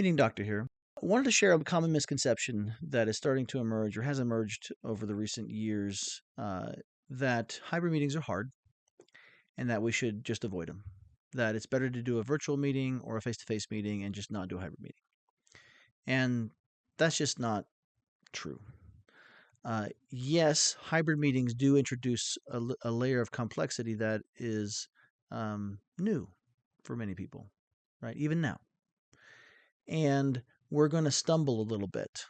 Meeting Doctor here. I wanted to share a common misconception that is starting to emerge or has emerged over the recent years that hybrid meetings are hard and that we should just avoid them. That it's better to do a virtual meeting or a face to face meeting and just not do a hybrid meeting. And that's just not true. Yes, hybrid meetings do introduce a layer of complexity that is new for many people, right? Even now. And we're going to stumble a little bit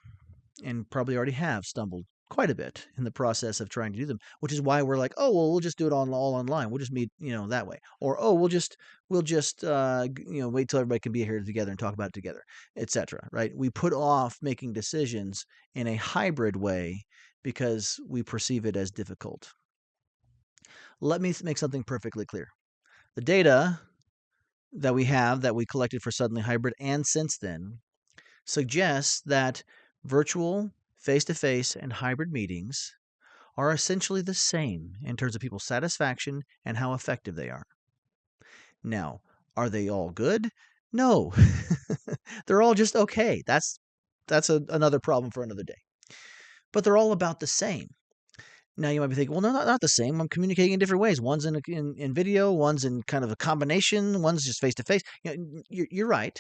and probably already have stumbled quite a bit in the process of trying to do them, which is why we're like, oh, well, we'll just do it all online. We'll just meet, that way. Or, oh, we'll just wait till everybody can be here together and talk about it together, etc. Right? We put off making decisions in a hybrid way because we perceive it as difficult. Let me make something perfectly clear. The data that we collected for Suddenly Hybrid and since then suggests that virtual, face-to-face, and hybrid meetings are essentially the same in terms of people's satisfaction and how effective they are. Now, are they all good? No. They're all just okay. That's another problem for another day. But they're all about the same. Now you might be thinking, well, no, not the same. I'm communicating in different ways. One's in video, one's in kind of a combination, one's just face to face. You're right.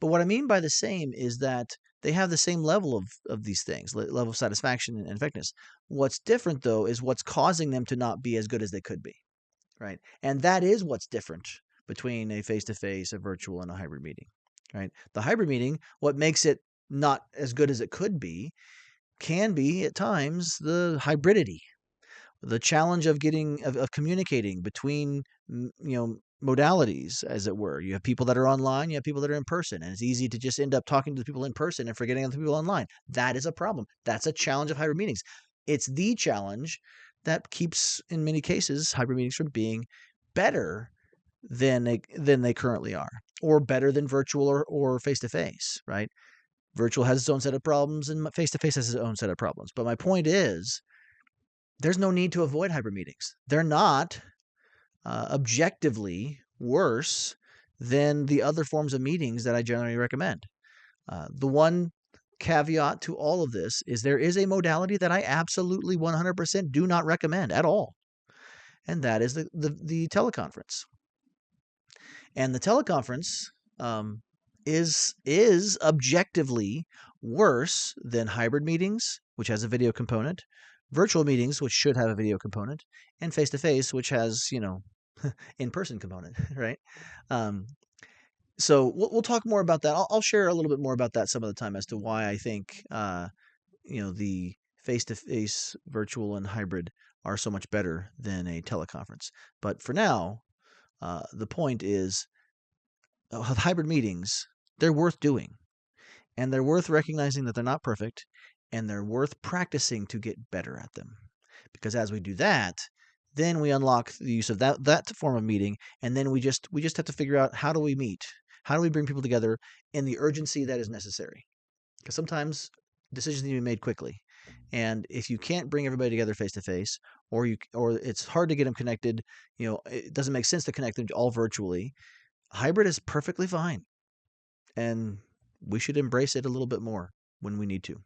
But what I mean by the same is that they have the same level of these things, level of satisfaction and effectiveness. What's different, though, is what's causing them to not be as good as they could be, right? And that is what's different between a face-to-face, a virtual, and a hybrid meeting, right? The hybrid meeting, what makes it not as good as it could be, can be at times the hybridity, the challenge of communicating between modalities, as it were. You have people that are online, you have people that are in person, and it's easy to just end up talking to the people in person and forgetting the people online. That is a problem. That's a challenge of hybrid meetings. It's the challenge that keeps, in many cases, hybrid meetings from being better than they currently are, or better than virtual or face to face, right? Virtual has its own set of problems, and face to face has its own set of problems. But my point is, there's no need to avoid hybrid meetings. They're not objectively worse than the other forms of meetings that I generally recommend. The one caveat to all of this is there is a modality that I absolutely 100% do not recommend at all, and that is the teleconference. And the teleconference is objectively worse than hybrid meetings, which has a video component, virtual meetings, which should have a video component, and face-to-face, which has, in-person component, right? So we'll talk more about that. I'll share a little bit more about that some of the time as to why I think, the face-to-face, virtual, and hybrid are so much better than a teleconference. But for now, the point is, hybrid meetings, they're worth doing. And they're worth recognizing that they're not perfect, and they're worth practicing to get better at them. Because as we do that, then we unlock the use of that form of meeting, and then we just have to figure out, how do we meet? How do we bring people together in the urgency that is necessary? Because sometimes decisions need to be made quickly. And if you can't bring everybody together face to face, or it's hard to get them connected, it doesn't make sense to connect them all virtually. Hybrid is perfectly fine. And we should embrace it a little bit more when we need to.